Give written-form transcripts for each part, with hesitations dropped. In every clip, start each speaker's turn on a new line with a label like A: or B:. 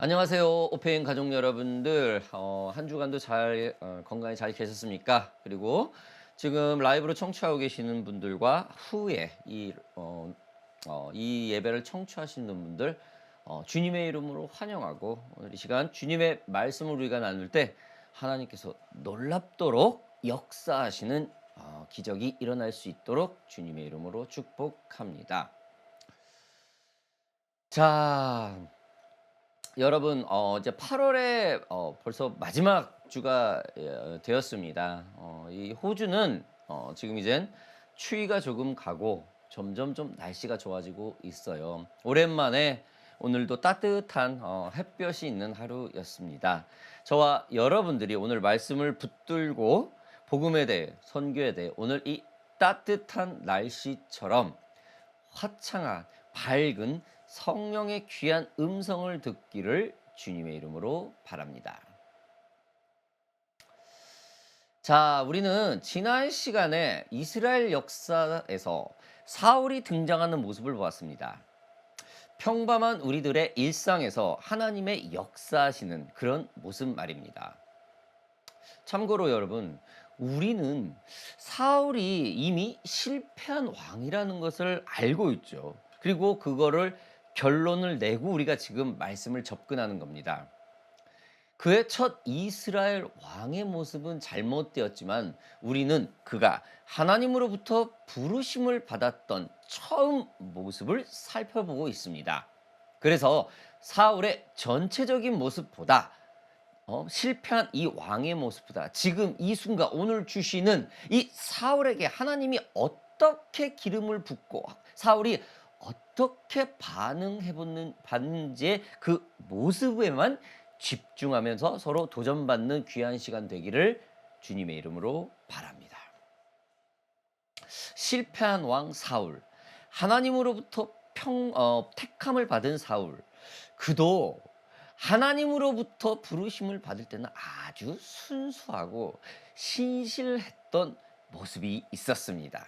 A: 안녕하세요. 오페인 가족 여러분들. 한 주간도 건강히 잘 계셨습니까? 그리고 지금 라이브로 청취하고 계시는 분들과 후에 이 예배를 청취하시는 분들 주님의 이름으로 환영하고 오늘 이 시간 주님의 말씀을 우리가 나눌 때 하나님께서 놀랍도록 역사하시는 기적이 일어날 수 있도록 주님의 이름으로 축복합니다. 자, 여러분 이제 8월에 벌써 마지막 주가 되었습니다. 이 호주는 지금 이젠 추위가 조금 가고 점점 좀 날씨가 좋아지고 있어요. 오랜만에 오늘도 따뜻한 햇볕이 있는 하루였습니다. 저와 여러분들이 오늘 말씀을 붙들고 복음에 대해 선교에 대해 오늘 이 따뜻한 날씨처럼 화창한 밝은 성령의 귀한 음성을 듣기를 주님의 이름으로 바랍니다. 자, 우리는 지난 시간에 이스라엘 역사에서 사울이 등장하는 모습을 보았습니다. 평범한 우리들의 일상에서 하나님의 역사하시는 그런 모습 말입니다. 참고로 여러분, 우리는 사울이 이미 실패한 왕이라는 것을 알고 있죠. 그리고 그거를 결론을 내고 우리가 지금 말씀을 접근하는 겁니다. 그의 첫 이스라엘 왕의 모습은 잘못되었지만 우리는 그가 하나님으로부터 부르심을 받았던 처음 모습을 살펴보고 있습니다. 그래서 사울의 전체적인 모습보다 실패한 이 왕의 모습보다 지금 이 순간 오늘 주시는 이 사울에게 하나님이 어떻게 기름을 붓고 사울이 어떻게 봤는지의 그 모습에만 집중하면서 서로 도전받는 귀한 시간 되기를 주님의 이름으로 바랍니다. 실패한 왕 사울, 하나님으로부터 택함을 받은 사울, 그도 하나님으로부터 부르심을 받을 때는 아주 순수하고 신실했던 모습이 있었습니다.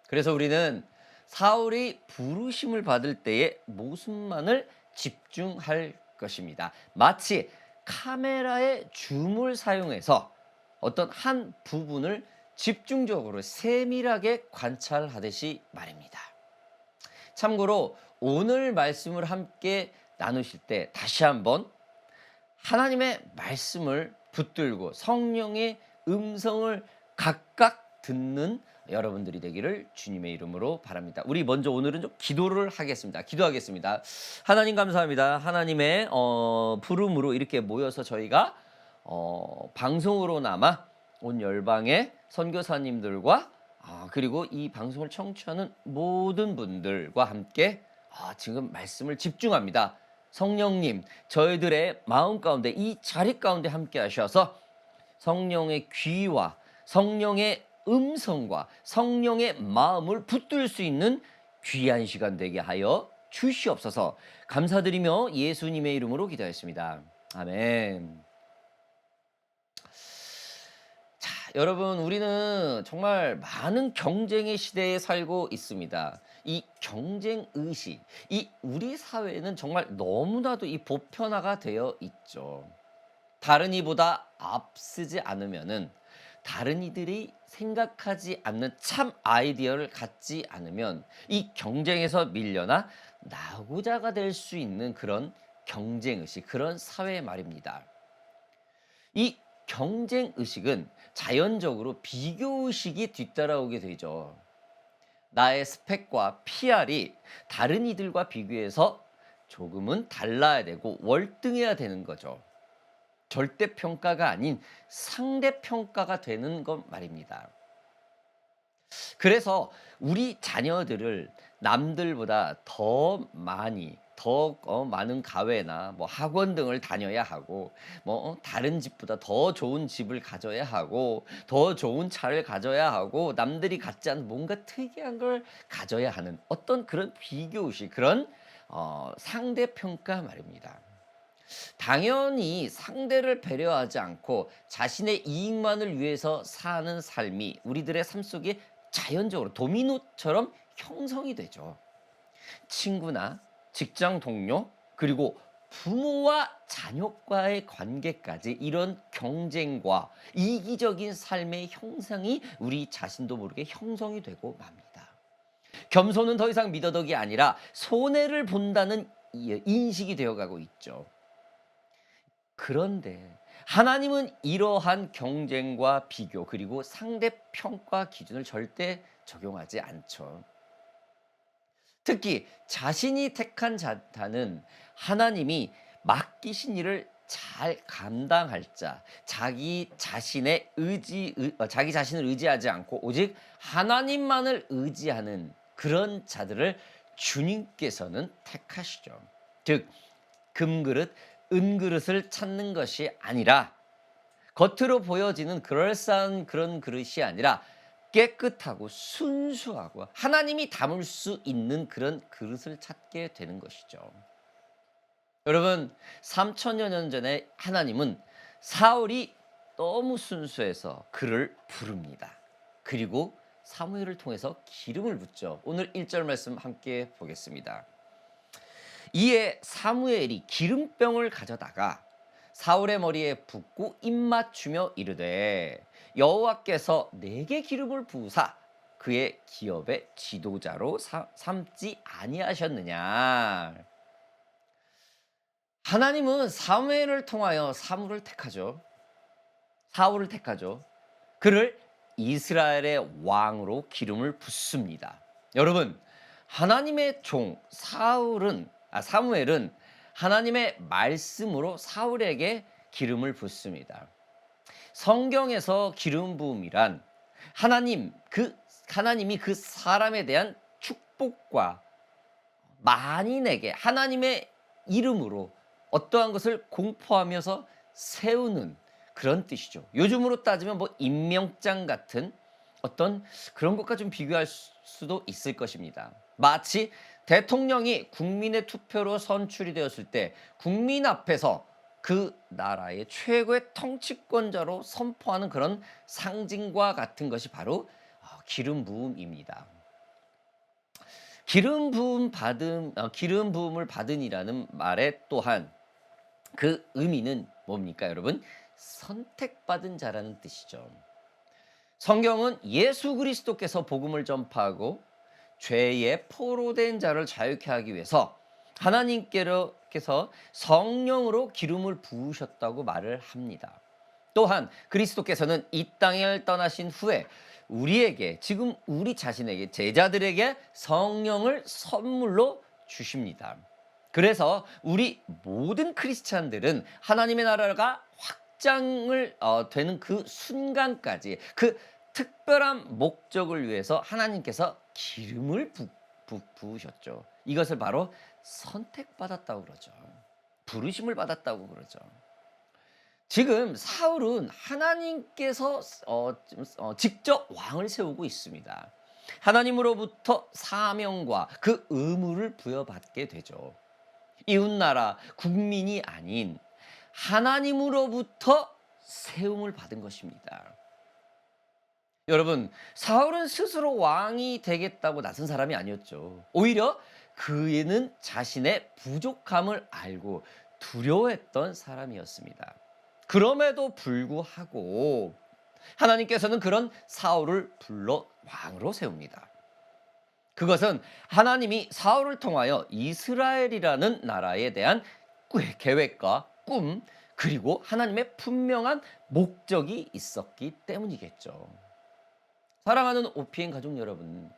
A: 그래서 우리는 사울이 부르심을 받을 때의 모습만을 집중할 것입니다. 마치 카메라의 줌을 사용해서 어떤 한 부분을 집중적으로 세밀하게 관찰하듯이 말입니다. 참고로 오늘 말씀을 함께 나누실 때 다시 한번 하나님의 말씀을 붙들고 성령의 음성을 각각 듣는 여러분들이 되기를 주님의 이름으로 바랍니다. 우리 먼저 오늘은 좀 기도를 하겠습니다. 기도하겠습니다. 하나님 감사합니다. 하나님의 부름으로 이렇게 모여서 저희가 방송으로나마 온 열방의 선교사님들과 그리고 이 방송을 청취하는 모든 분들과 함께 지금 말씀을 집중합니다. 성령님, 저희들의 마음 가운데 이 자리 가운데 함께 하셔서 성령의 귀와 성령의 음성과 성령의 마음을 붙들 수 있는 귀한 시간 되게 하여 주시옵소서. 감사드리며 예수님의 이름으로 기도했습니다. 아멘. 자, 여러분, 우리는 정말 많은 경쟁의 시대에 살고 있습니다. 이 경쟁 의식, 이 우리 사회는 정말 너무나도 이 보편화가 되어 있죠. 다른 이보다 앞서지 않으면은 다른 이들이 생각하지 않는 참 아이디어를 갖지 않으면 이 경쟁에서 밀려나 나고자가 될 수 있는 그런 경쟁 의식, 그런 사회 말입니다. 이 경쟁 의식은 자연적으로 비교 의식이 뒤따라오게 되죠. 나의 스펙과 PR이 다른 이들과 비교해서 조금은 달라야 되고 월등해야 되는 거죠. 절대평가가 아닌 상대평가가 되는 것 말입니다. 그래서 우리 자녀들을 남들보다 더 많이 더 많은 가외나 뭐 학원 등을 다녀야 하고 다른 집보다 더 좋은 집을 가져야 하고 더 좋은 차를 가져야 하고 남들이 갖지 않은 뭔가 특이한 걸 가져야 하는 어떤 그런 비교의식, 그런 상대평가 말입니다. 당연히 상대를 배려하지 않고 자신의 이익만을 위해서 사는 삶이 우리들의 삶 속에 자연적으로 도미노처럼 형성이 되죠. 친구나 직장 동료, 그리고 부모와 자녀과의 관계까지 이런 경쟁과 이기적인 삶의 형상이 우리 자신도 모르게 형성이 되고 맙니다. 겸손은 더 이상 미더덕이 아니라 손해를 본다는 인식이 되어가고 있죠. 그런데 하나님은 이러한 경쟁과 비교 그리고 상대평가 기준을 절대 적용하지 않죠. 특히 자신이 택한 자는 하나님이 맡기신 일을 잘 감당할 자, 자기 자신을 의지하지 않고 오직 하나님만을 의지하는 그런 자들을 주님께서는 택하시죠. 즉 금그릇, 은그릇을 찾는 것이 아니라 겉으로 보여지는 그럴싸한 그런 그릇이 아니라 깨끗하고 순수하고 하나님이 담을 수 있는 그런 그릇을 찾게 되는 것이죠. 여러분, 3천여 년 전에 하나님은 사울이 너무 순수해서 그를 부릅니다. 그리고 사무엘을 통해서 기름을 붓죠. 오늘 1절 말씀 함께 보겠습니다. 이에 사무엘이 기름병을 가져다가 사울의 머리에 붓고 입맞추며 이르되 여호와께서 내게 기름을 부으사 그의 기업의 지도자로 삼지 아니하셨느냐. 하나님은 사무엘을 통하여 사울을 택하죠. 그를 이스라엘의 왕으로 기름을 붓습니다. 여러분, 하나님의 종 사무엘은 하나님의 말씀으로 사울에게 기름을 붓습니다. 성경에서 기름 부음이란 하나님이 그 사람에 대한 축복과 만인에게 하나님의 이름으로 어떠한 것을 공포하면서 세우는 그런 뜻이죠. 요즘으로 따지면 뭐 임명장 같은 어떤 그런 것과 좀 비교할 수도 있을 것입니다. 마치 대통령이 국민의 투표로 선출이 되었을 때 국민 앞에서 그 나라의 최고의 통치권자로 선포하는 그런 상징과 같은 것이 바로 기름 부음입니다. 기름 부음을 받은이라는 말에 또한 그 의미는 뭡니까, 여러분? 선택받은 자라는 뜻이죠. 성경은 예수 그리스도께서 복음을 전파하고 죄에 포로된 자를 자유케 하기 위해서 하나님께서 성령으로 기름을 부으셨다고 말을 합니다. 또한 그리스도께서는 이 땅을 떠나신 후에 지금 우리 자신에게, 제자들에게 성령을 선물로 주십니다. 그래서 우리 모든 크리스찬들은 하나님의 나라가 확장을 되는 그 순간까지 그 특별한 목적을 위해서 하나님께서 기름을 부으셨죠. 이것을 바로 선택받았다고 그러죠. 부르심을 받았다고 그러죠. 지금 사울은 하나님께서 직접 왕을 세우고 있습니다. 하나님으로부터 사명과 그 의무를 부여받게 되죠. 이웃나라 국민이 아닌 하나님으로부터 세움을 받은 것입니다. 여러분, 사울은 스스로 왕이 되겠다고 나선 사람이 아니었죠. 오히려 그는 자신의 부족함을 알고 두려워했던 사람이었습니다. 그럼에도 불구하고 하나님께서는 그런 사울을 불러 왕으로 세웁니다. 그것은 하나님이 사울을 통하여 이스라엘이라는 나라에 대한 계획과 꿈, 그리고 하나님의 분명한 목적이 있었기 때문이겠죠. 사랑하는 OPN 가족 여러분,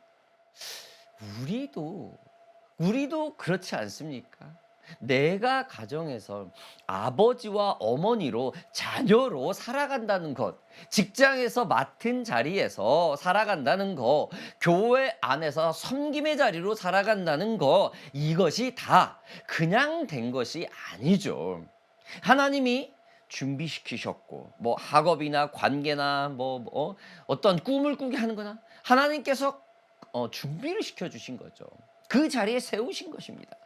A: 우리도 그렇지 않습니까? 내가 가정에서 아버지와 어머니로 자녀로 살아간다는 것, 직장에서 맡은 자리에서 살아간다는 것, 교회 안에서 섬김의 자리로 살아간다는 것, 이것이 다 그냥 된 것이 아니죠. 하나님이 준비시키셨고, 뭐 학업이나 관계나 어떤 꿈을 꾸게 하는 거나 하나님께서 준비를 시켜주신 거죠. 그 자리에 세우신 것입니다.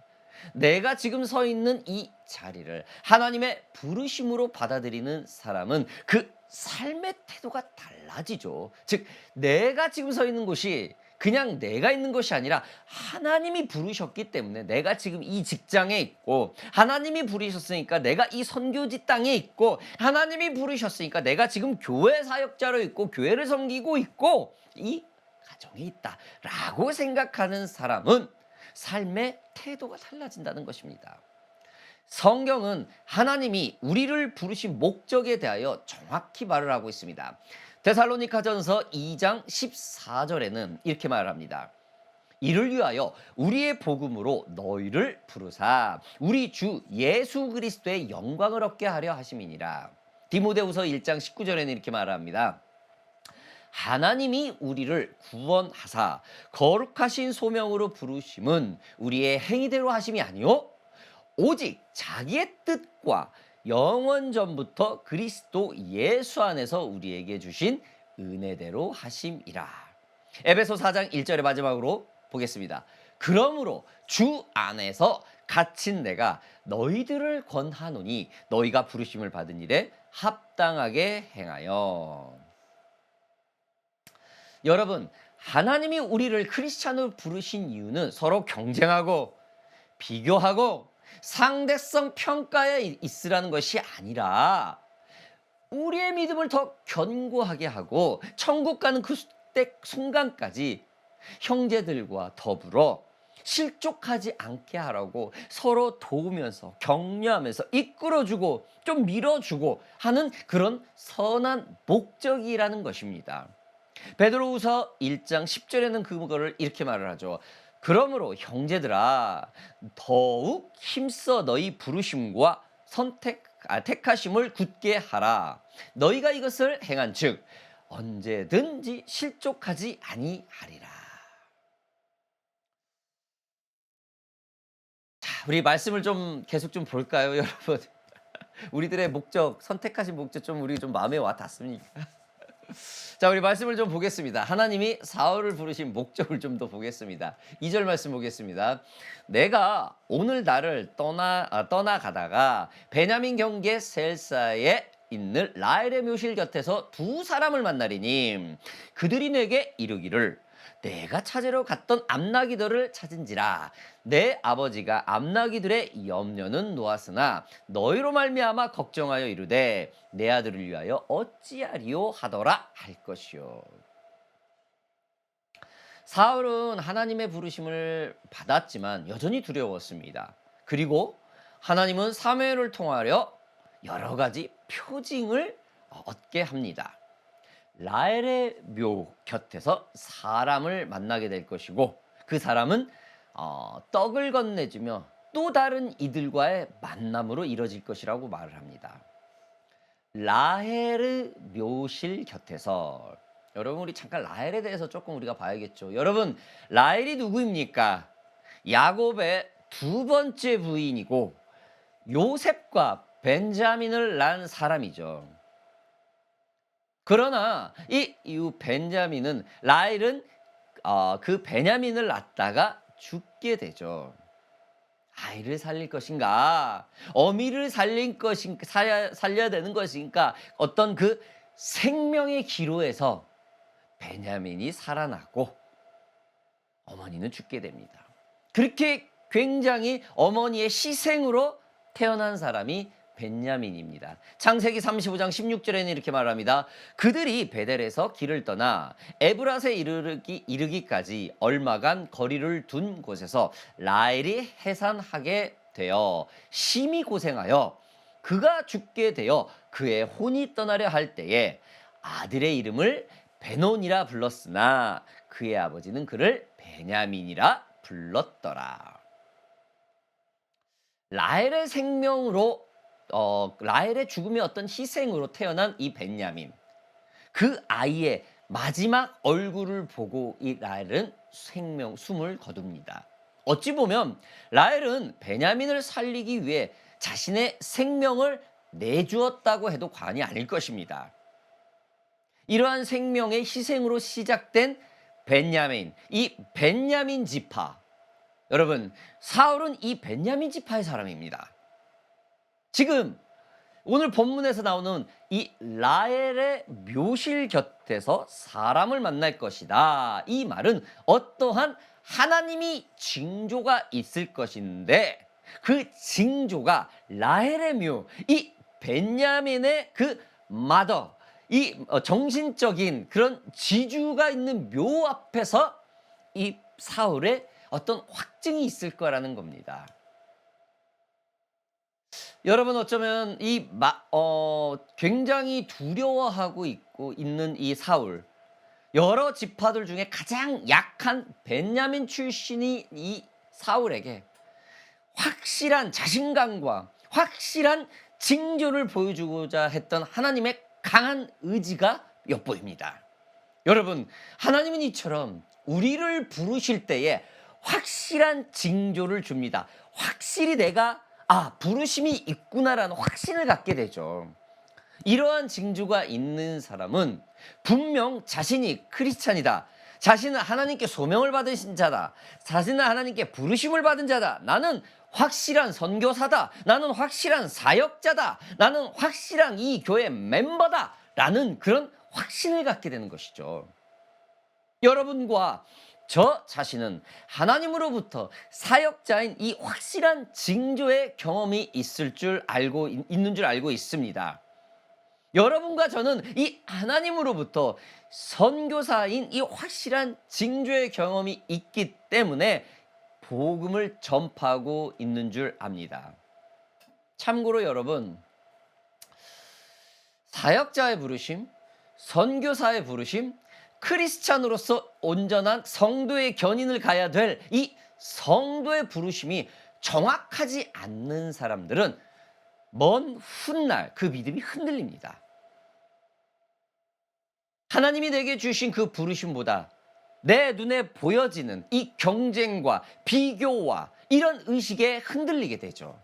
A: 내가 지금 서 있는 이 자리를 하나님의 부르심으로 받아들이는 사람은 그 삶의 태도가 달라지죠. 즉 내가 지금 서 있는 곳이 그냥 내가 있는 것이 아니라 하나님이 부르셨기 때문에 내가 지금 이 직장에 있고, 하나님이 부르셨으니까 내가 이 선교지 땅에 있고, 하나님이 부르셨으니까 내가 지금 교회 사역자로 있고 교회를 섬기고 있고 이 가정에 있다라고 생각하는 사람은 삶의 태도가 달라진다는 것입니다. 성경은 하나님이 우리를 부르신 목적에 대하여 정확히 말을 하고 있습니다. 데살로니가전서 2장 14절에는 이렇게 말합니다. 이를 위하여 우리의 복음으로 너희를 부르사 우리 주 예수 그리스도의 영광을 얻게 하려 하심이니라. 디모데후서 1장 19절에는 이렇게 말합니다. 하나님이 우리를 구원하사 거룩하신 소명으로 부르심은 우리의 행위대로 하심이 아니요 오직 자기의 뜻과 영원 전부터 그리스도 예수 안에서 우리에게 주신 은혜대로 하심이라. 에베소 4장 1절의 마지막으로 보겠습니다. 그러므로 주 안에서 갇힌 내가 너희들을 권하노니 너희가 부르심을 받은 일에 합당하게 행하여. 여러분, 하나님이 우리를 크리스찬으로 부르신 이유는 서로 경쟁하고 비교하고 상대성 평가에 있으라는 것이 아니라 우리의 믿음을 더 견고하게 하고 천국 가는 그 순간까지 형제들과 더불어 실족하지 않게 하라고 서로 도우면서 격려하면서 이끌어주고 좀 밀어주고 하는 그런 선한 목적이라는 것입니다. 베드로후서 1장 10절에는 그거를 이렇게 말을 하죠. 그러므로 형제들아 더욱 힘써 너희 부르심과 택하심을 굳게 하라. 너희가 이것을 행한즉 언제든지 실족하지 아니하리라. 자, 우리 말씀을 좀 계속 좀 볼까요, 여러분? 우리들의 목적, 선택하신 목적 좀 우리 좀 마음에 와 닿습니까? 자, 우리 말씀을 좀 보겠습니다. 하나님이 사울을 부르신 목적을 좀 더 보겠습니다. 2절 말씀 보겠습니다. 내가 오늘 나를 떠나가다가 베냐민 경계 셀사에 있는 라헬의 묘실 곁에서 두 사람을 만나리니 그들이 내게 이르기를 내가 찾으러 갔던 암나기들을 찾은지라. 내 아버지가 암나기들의 염려는 놓았으나 너희로 말미암아 걱정하여 이르되 내 아들을 위하여 어찌하리요 하더라 할 것이요. 사울은 하나님의 부르심을 받았지만 여전히 두려웠습니다. 그리고 하나님은 사무엘을 통하여 여러 가지 표징을 얻게 합니다. 라헬의 묘 곁에서 사람을 만나게 될 것이고 그 사람은 떡을 건네주며 또 다른 이들과의 만남으로 이뤄질 것이라고 말을 합니다. 라헬의 묘실 곁에서, 여러분 우리 잠깐 라헬에 대해서 조금 우리가 봐야겠죠. 여러분 라헬이 누구입니까? 야곱의 두 번째 부인이고 요셉과 벤자민을 낳은 사람이죠. 그러나 이 벤자민은 라헬은 그 베냐민을 낳다가 죽게 되죠. 아이를 살릴 것인가, 어미를 살려야 되는 것인가, 어떤 그 생명의 기로에서 베냐민이 살아나고 어머니는 죽게 됩니다. 그렇게 굉장히 어머니의 희생으로 태어난 사람이 벤야민입니다. 창세기 35장 16절에는 이렇게 말합니다. 그들이 베델에서 길을 떠나 에브랏에 이르기까지 얼마간 거리를 둔 곳에서 라헬이 해산하게 되어 심히 고생하여 그가 죽게 되어 그의 혼이 떠나려 할 때에 아들의 이름을 베논이라 불렀으나 그의 아버지는 그를 베냐민이라 불렀더라. 라헬의 생명으로 라헬의 죽음의 어떤 희생으로 태어난 이 벤야민, 그 아이의 마지막 얼굴을 보고 이 라헬은 숨을 거둡니다. 어찌 보면 라헬은 베냐민을 살리기 위해 자신의 생명을 내주었다고 해도 과언이 아닐 것입니다. 이러한 생명의 희생으로 시작된 벤야민, 이 벤야민 지파, 여러분 사울은 이 벤야민 지파의 사람입니다. 지금 오늘 본문에서 나오는 이 라헬의 묘실 곁에서 사람을 만날 것이다. 이 말은 어떠한 하나님이 징조가 있을 것인데 그 징조가 라헬의 묘, 이 벤야민의 그 마더, 이 정신적인 그런 지주가 있는 묘 앞에서 이 사울의 어떤 확증이 있을 거라는 겁니다. 여러분 어쩌면 굉장히 두려워하고 있는 이 사울, 여러 지파들 중에 가장 약한 벤야민 출신이 이 사울에게 확실한 자신감과 확실한 징조를 보여주고자 했던 하나님의 강한 의지가 엿보입니다. 여러분, 하나님은 이처럼 우리를 부르실 때에 확실한 징조를 줍니다. 확실히 내가 부르심이 있구나라는 확신을 갖게 되죠. 이러한 징조가 있는 사람은 분명 자신이 크리스찬이다. 자신은 하나님께 소명을 받으신 자다. 자신은 하나님께 부르심을 받은 자다. 나는 확실한 선교사다. 나는 확실한 사역자다. 나는 확실한 이 교회 멤버다. 라는 그런 확신을 갖게 되는 것이죠. 여러분과 저 자신은 하나님으로부터 사역자인 이 확실한 징조의 경험이 있는 줄 알고 있습니다. 여러분과 저는 이 하나님으로부터 선교사인 이 확실한 징조의 경험이 있기 때문에 복음을 전파하고 있는 줄 압니다. 참고로 여러분, 사역자의 부르심, 선교사의 부르심, 크리스찬으로서 온전한 성도의 견인을 가야 될 이 성도의 부르심이 정확하지 않는 사람들은 먼 훗날 그 믿음이 흔들립니다. 하나님이 내게 주신 그 부르심보다 내 눈에 보여지는 이 경쟁과 비교와 이런 의식에 흔들리게 되죠.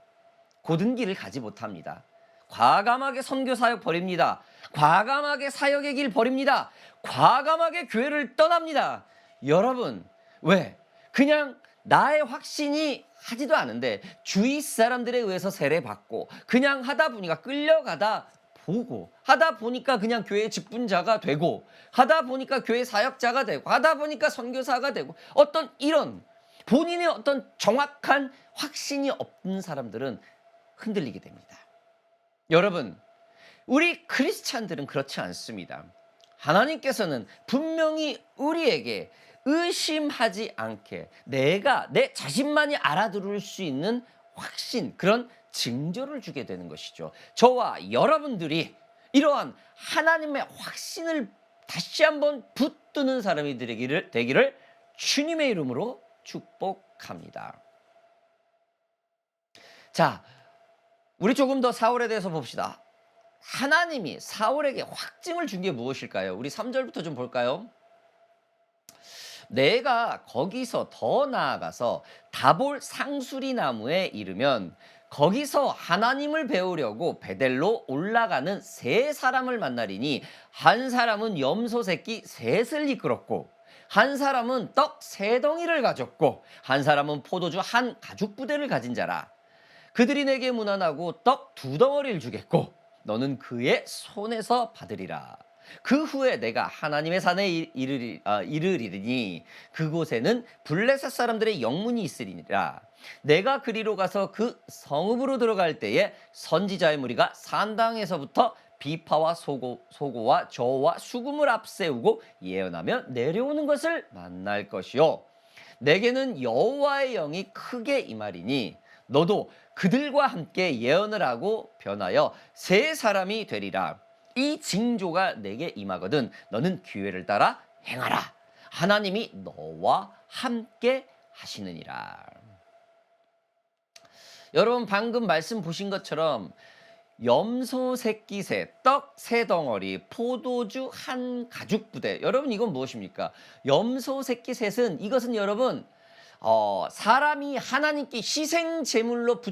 A: 곧은 길을 가지 못합니다. 과감하게 선교 사역 버립니다. 과감하게 사역의 길 버립니다. 과감하게 교회를 떠납니다. 여러분, 왜? 그냥 나의 확신이 하지도 않은데 주위 사람들에 의해서 세례받고 그냥 하다 보니까 끌려가다 보고 하다 보니까 그냥 교회 직분자가 되고 하다 보니까 교회 사역자가 되고 하다 보니까 선교사가 되고 어떤 이런 본인의 어떤 정확한 확신이 없는 사람들은 흔들리게 됩니다. 여러분, 우리 크리스찬들은 그렇지 않습니다. 하나님께서는 분명히 우리에게 의심하지 않게 내가 내 자신만이 알아들을 수 있는 확신, 그런 징조를 주게 되는 것이죠. 저와 여러분들이 이러한 하나님의 확신을 다시 한번 붙드는 사람이 되기를 주님의 이름으로 축복합니다. 자, 우리 조금 더 사울에 대해서 봅시다. 하나님이 사울에게 확증을 준 게 무엇일까요? 우리 3절부터 좀 볼까요? 내가 거기서 더 나아가서 다볼 상수리 나무에 이르면 거기서 하나님을 배우려고 베델로 올라가는 세 사람을 만나리니 한 사람은 염소 새끼 셋을 이끌었고 한 사람은 떡 세 덩이를 가졌고 한 사람은 포도주 한 가죽 부대를 가진 자라. 그들이 내게 문안하고 떡 두 덩어리를 주겠고 너는 그의 손에서 받으리라. 그 후에 내가 하나님의 산에 이르리니 그곳에는 블레셋 사람들의 영문이 있으리니라. 내가 그리로 가서 그 성읍으로 들어갈 때에 선지자의 무리가 산당에서부터 비파와 소고와 저와 수금을 앞세우고 예언하며 내려오는 것을 만날 것이요 내게는 여호와의 영이 크게 임하리니 너도 그들과 함께 예언을 하고 변하여 세 사람이 되리라. 이 징조가 내게 임하거든 너는 기회를 따라 행하라. 하나님이 너와 함께 하시느니라. 여러분 방금 말씀 보신 것처럼 염소 새끼 셋, 떡 세 덩어리, 포도주 한 가죽 부대. 여러분 이건 무엇입니까? 염소 새끼 셋은 이것은 여러분 사람이 하나님께 희생 제물로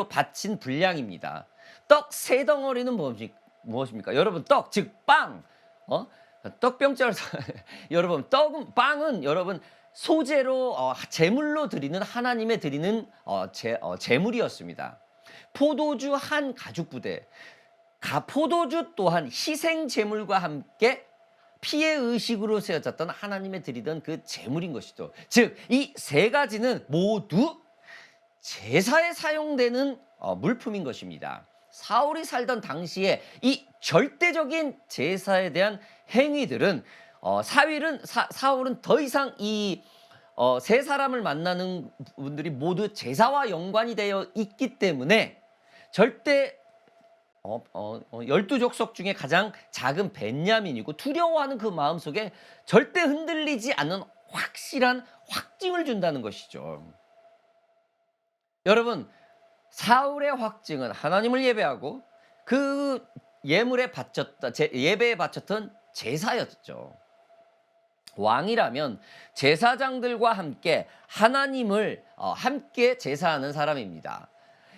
A: 바친 분량입니다. 떡 세 덩어리는 무엇입니까? 여러분 떡, 즉 빵. 떡병자로 여러분 빵은 여러분 소재로 제물로 드리는 하나님의 드리는 제물이었습니다. 포도주 한 가죽 부대, 포도주 또한 희생 제물과 함께 피의 의식으로 세워졌던 하나님의 드리던 그 제물인 것이죠. 즉, 이 세 가지는 모두 제사에 사용되는 물품인 것입니다. 사울이 살던 당시에 이 절대적인 제사에 대한 행위들은 사울은 더 이상 이 세 사람을 만나는 분들이 모두 제사와 연관이 되어 있기 때문에 절대 12족속 중에 가장 작은 벤야민이고 두려워하는 그 마음속에 절대 흔들리지 않는 확실한 확증을 준다는 것이죠. 여러분, 사울의 확증은 하나님을 예배하고 그 예배에 바쳤던 제사였죠. 왕이라면 제사장들과 함께 하나님을 함께 제사하는 사람입니다.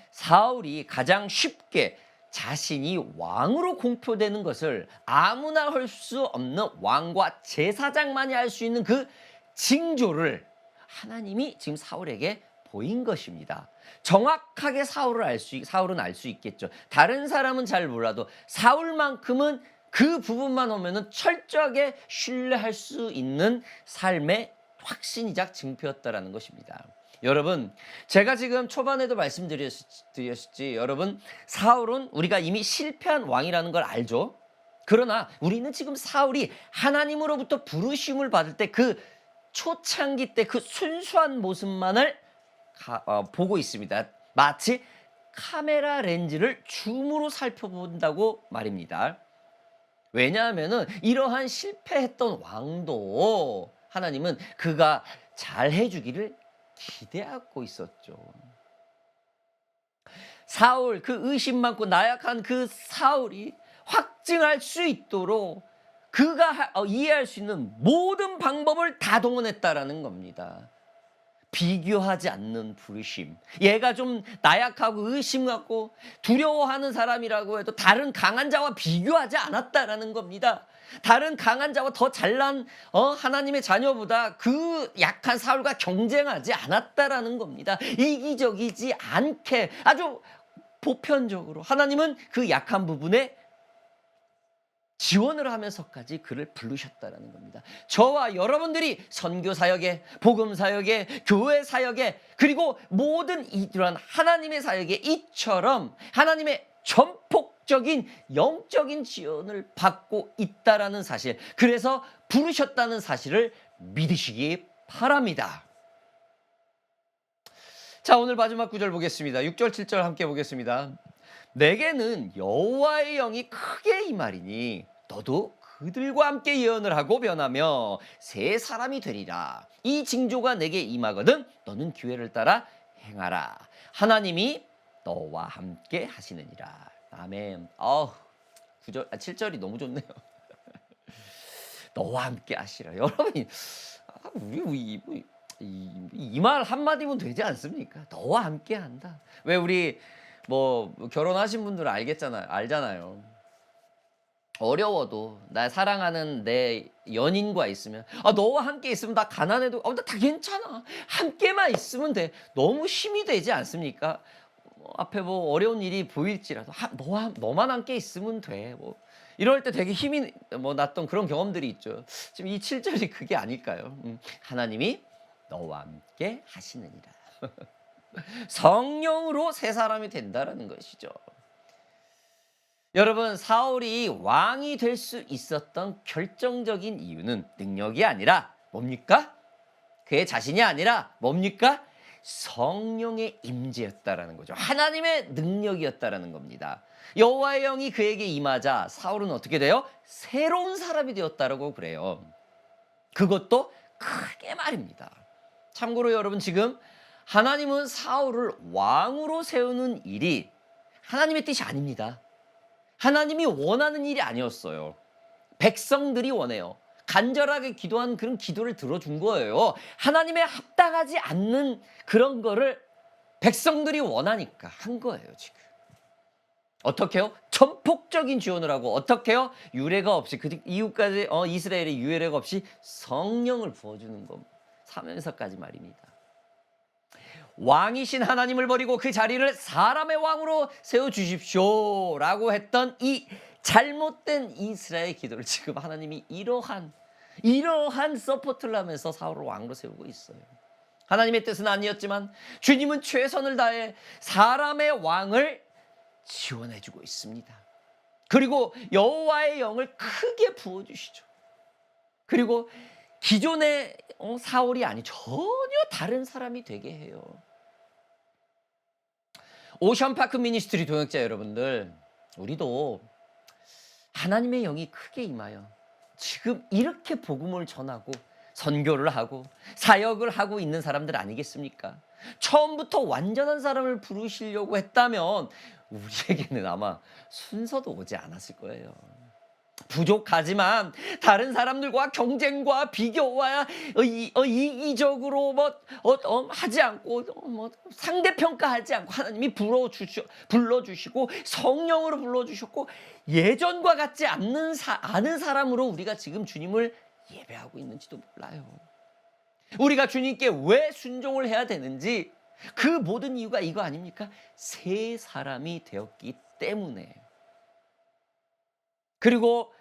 A: 사울이 가장 쉽게 자신이 왕으로 공표되는 것을 아무나 할 수 없는 왕과 제사장만이 할 수 있는 그 징조를 하나님이 지금 사울에게 보인 것입니다. 정확하게 사울은 알 수 있겠죠. 다른 사람은 잘 몰라도 사울만큼은 그 부분만 오면은 철저하게 신뢰할 수 있는 삶의 확신이자 증표였다라는 것입니다. 여러분, 제가 지금 초반에도 말씀드렸지, 여러분, 사울은 우리가 이미 실패한 왕이라는 걸 알죠. 그러나 우리는 지금 사울이 하나님으로부터 부르심을 받을 때 그 초창기 때 그 순수한 모습만을 보고 있습니다. 마치 카메라 렌즈를 줌으로 살펴본다고 말입니다. 왜냐하면은 이러한 실패했던 왕도 하나님은 그가 잘 해주기를 기대하고 있었죠. 사울, 그 의심 많고 나약한 그 사울이 확증할 수 있도록 그가 이해할 수 있는 모든 방법을 다 동원했다라는 겁니다. 비교하지 않는 부르심. 얘가 좀 나약하고 의심 갖고 두려워하는 사람이라고 해도 다른 강한 자와 비교하지 않았다라는 겁니다. 다른 강한 자와 더 잘난 하나님의 자녀보다 그 약한 사울과 경쟁하지 않았다라는 겁니다. 이기적이지 않게 아주 보편적으로 하나님은 그 약한 부분에 지원을 하면서까지 그를 부르셨다라는 겁니다. 저와 여러분들이 선교 사역에, 복음 사역에, 교회 사역에, 그리고 모든 이러한 하나님의 사역에 이처럼 하나님의 전폭적인 영적인 지원을 받고 있다라는 사실, 그래서 부르셨다는 사실을 믿으시기 바랍니다. 자, 오늘 마지막 구절 보겠습니다. 6절 7절 함께 보겠습니다. 내게는 여호와의 영이 크게 임하리니 너도 그들과 함께 예언을 하고 변하며 새 사람이 되리라. 이 징조가 내게 임하거든 너는 기회를 따라 행하라. 하나님이 너와 함께 하시느니라. 아멘. 7절이 너무 좋네요. 너와 함께 하시라. 여러분이 우리 이 말 한마디면 되지 않습니까? 너와 함께 한다. 왜 우리 결혼하신 분들은 알잖아요. 어려워도 나 사랑하는 내 연인과 있으면 너와 함께 있으면 나 가난해도 나 다 괜찮아. 함께만 있으면 돼. 너무 힘이 되지 않습니까? 앞에 어려운 일이 보일지라도 너만 함께 있으면 돼. 이럴 때 되게 힘이 났던 그런 경험들이 있죠. 지금 이 7절이 그게 아닐까요? 하나님이 너와 함께 하시느니라. 성령으로 새 사람이 된다라는 것이죠. 여러분, 사울이 왕이 될 수 있었던 결정적인 이유는 능력이 아니라 뭡니까? 그의 자신이 아니라 뭡니까? 성령의 임재였다라는 거죠. 하나님의 능력이었다라는 겁니다. 여호와의 영이 그에게 임하자 사울은 어떻게 돼요? 새로운 사람이 되었다라고 그래요. 그것도 크게 말입니다. 참고로 여러분, 지금 하나님은 사울을 왕으로 세우는 일이 하나님의 뜻이 아닙니다. 하나님이 원하는 일이 아니었어요. 백성들이 원해요. 간절하게 기도한 그런 기도를 들어준 거예요. 하나님에 합당하지 않는 그런 거를 백성들이 원하니까 한 거예요, 지금. 어떻게 해요? 전폭적인 지원을 하고, 어떻게 해요? 유례가 없이, 그 이후까지 이스라엘의 유례가 없이 성령을 부어주는 것, 사면서까지 말입니다. 왕이신 하나님을 버리고 그 자리를 사람의 왕으로 세워주십시오라고 했던 이 잘못된 이스라엘 기도를 지금 하나님이 이러한 서포트를 하면서 사울을 왕으로 세우고 있어요. 하나님의 뜻은 아니었지만 주님은 최선을 다해 사람의 왕을 지원해주고 있습니다. 그리고 여호와의 영을 크게 부어주시죠. 그리고 기존의 사울이 아니 전혀 다른 사람이 되게 해요. 오션파크 미니스트리 동역자 여러분들, 우리도 하나님의 영이 크게 임하여 지금 이렇게 복음을 전하고 선교를 하고 사역을 하고 있는 사람들 아니겠습니까? 처음부터 완전한 사람을 부르시려고 했다면 우리에게는 아마 순서도 오지 않았을 거예요. 부족하지만 다른 사람들과 경쟁과 비교와 이기적으로 하지 않고 상대평가하지 않고 하나님이 불러주시고 성령으로 불러주셨고 예전과 같지 않은 사람으로 우리가 지금 주님을 예배하고 있는지도 몰라요. 우리가 주님께 왜 순종을 해야 되는지 그 모든 이유가 이거 아닙니까? 새 사람이 되었기 때문에. 그리고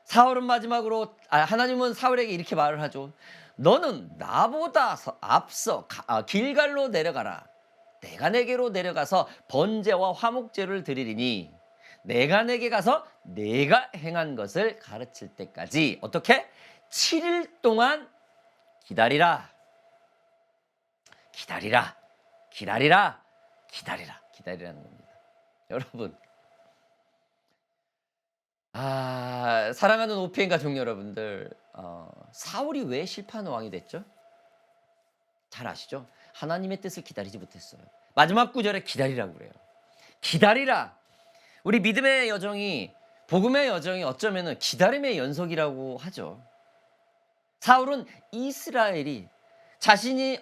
A: 사울은 마지막으로 하나님은 사울에게 이렇게 말을 하죠. 너는 나보다 앞서 길갈로 내려가라. 내가 내게로 내려가서 번제와 화목제를 드리리니 내가 내게 가서 내가 행한 것을 가르칠 때까지 어떻게? 7일 동안 기다리라. 기다리라. 기다리라. 기다리라. 기다리라는 겁니다. 여러분, 사랑하는 OPN 가족 여러분들, 사울이 왜 실패하는 왕이 됐죠? 잘 아시죠? 하나님의 뜻을 기다리지 못했어요. 마지막 구절에 기다리라고 그래요. 기다리라. 우리 믿음의 여정이, 복음의 여정이 어쩌면은 기다림의 연속이라고 하죠. 사울은 이스라엘이 자신이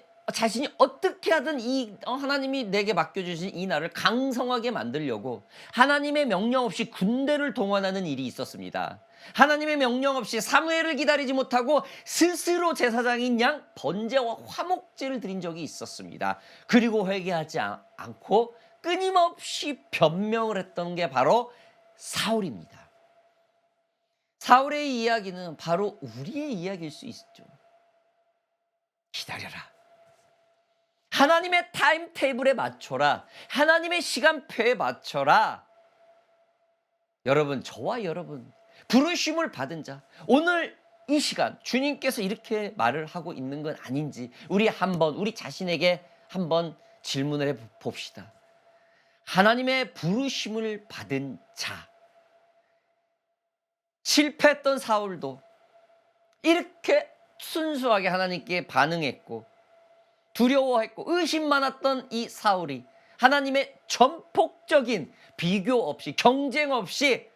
A: 어떻게 하든 하나님이 내게 맡겨주신 이 나라를 강성하게 만들려고 하나님의 명령 없이 군대를 동원하는 일이 있었습니다. 하나님의 명령 없이 사무엘을 기다리지 못하고 스스로 제사장인 양 번제와 화목제를 드린 적이 있었습니다. 그리고 회개하지 않고 끊임없이 변명을 했던 게 바로 사울입니다. 사울의 이야기는 바로 우리의 이야기일 수 있죠. 기다려라. 하나님의 타임테이블에 맞춰라. 하나님의 시간표에 맞춰라. 여러분, 저와 여러분, 부르심을 받은 자, 오늘 이 시간 주님께서 이렇게 말을 하고 있는 건 아닌지 우리 자신에게 한번 질문을 해봅시다. 하나님의 부르심을 받은 자, 실패했던 사울도 이렇게 순수하게 하나님께 반응했고 두려워했고 의심 많았던 이 사울이 하나님의 전폭적인 비교 없이 경쟁 없이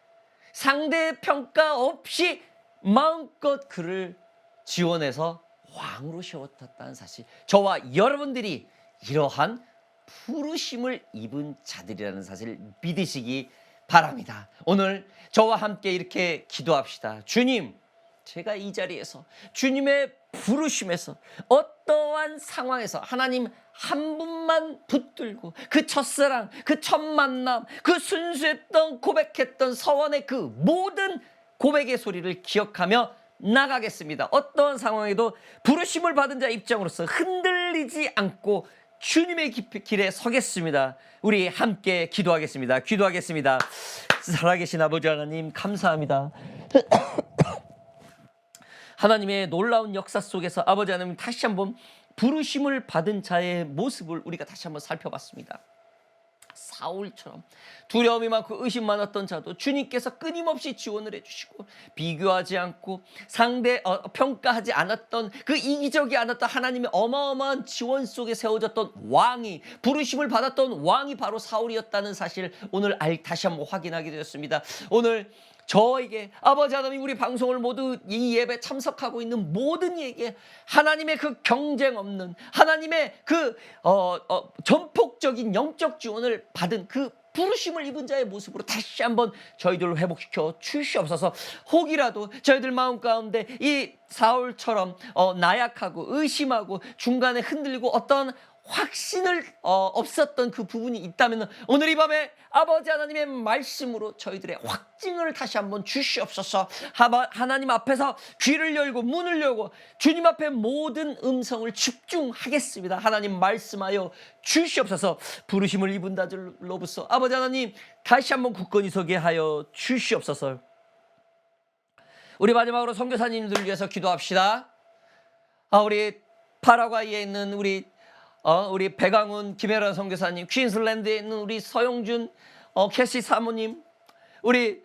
A: 상대평가 없이 마음껏 그를 지원해서 왕으로 세웠다는 사실, 저와 여러분들이 이러한 부르심을 입은 자들이라는 사실을 믿으시기 바랍니다. 오늘 저와 함께 이렇게 기도합시다. 주님, 제가 이 자리에서 주님의 부르심에서 어떠한 상황에서 하나님 한 분만 붙들고 그 첫사랑, 그 첫 만남, 그 순수했던 고백했던 서원의 그 모든 고백의 소리를 기억하며 나가겠습니다. 어떠한 상황에도 부르심을 받은 자 입장으로서 흔들리지 않고 주님의 길에 서겠습니다. 우리 함께 기도하겠습니다. 기도하겠습니다. 살아계신 아버지 하나님, 감사합니다. 하나님의 놀라운 역사 속에서 아버지 하나님, 다시 한번 부르심을 받은 자의 모습을 우리가 다시 한번 살펴봤습니다. 사울처럼 두려움이 많고 의심 많았던 자도 주님께서 끊임없이 지원을 해주시고 비교하지 않고 평가하지 않았던 그 이기적이 않았던 하나님의 어마어마한 지원 속에 세워졌던 왕이, 부르심을 받았던 왕이 바로 사울이었다는 사실 오늘 다시 한번 확인하게 되었습니다. 오늘 저에게 아버지 하나님, 우리 방송을 모두 이 예배 참석하고 있는 모든 이에게 하나님의 그 경쟁 없는 하나님의 그 전폭적인 영적 지원을 받은 그 부르심을 입은 자의 모습으로 다시 한번 저희들을 회복시켜 주시옵소서. 혹이라도 저희들 마음 가운데 이 사울처럼 나약하고 의심하고 중간에 흔들리고 어떤 확신을 없었던 그 부분이 있다면 오늘 이 밤에 아버지 하나님의 말씀으로 저희들의 확증을 다시 한번 주시옵소서. 하나님 앞에서 귀를 열고 문을 열고 주님 앞에 모든 음성을 집중하겠습니다. 하나님 말씀하여 주시옵소서. 부르심을 입은 자들로부터 아버지 하나님 다시 한번 굳건히 서게 하여 주시옵소서. 우리 마지막으로 선교사님들 위해서 기도합시다. 우리 파라과이에 있는 우리 백강훈 김혜란 선교사님, 퀸슬랜드에 있는 우리 서용준 캐시 사모님, 우리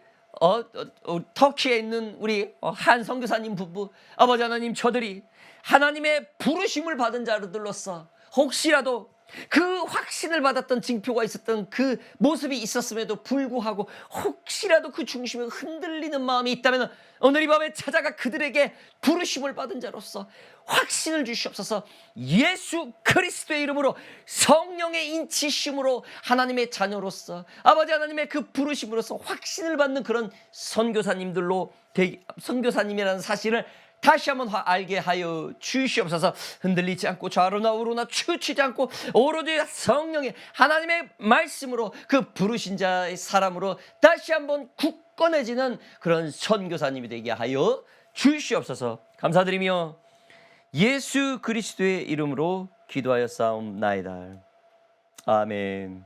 A: 터키에 있는 우리 한 선교사님 부부, 아버지 하나님, 저들이 하나님의 부르심을 받은 자들로서 혹시라도 그 확신을 받았던 징표가 있었던 그 모습이 있었음에도 불구하고 혹시라도 그 중심에 흔들리는 마음이 있다면 오늘 이 밤에 찾아가 그들에게 부르심을 받은 자로서 확신을 주시옵소서. 예수 그리스도의 이름으로 성령의 인치심으로 하나님의 자녀로서 아버지 하나님의 그 부르심으로서 확신을 받는 그런 선교사님들로 선교사님이라는 사실을 다시 한번 알게 하여 주시옵소서. 흔들리지 않고 좌로나 우로나 치우치지 않고 오로지 성령의 하나님의 말씀으로 그 부르신 자의 사람으로 다시 한번 굳건해지는 그런 선교사님이 되게 하여 주시옵소서. 감사드리며 예수 그리스도의 이름으로 기도하여 싸움나이다. 아멘.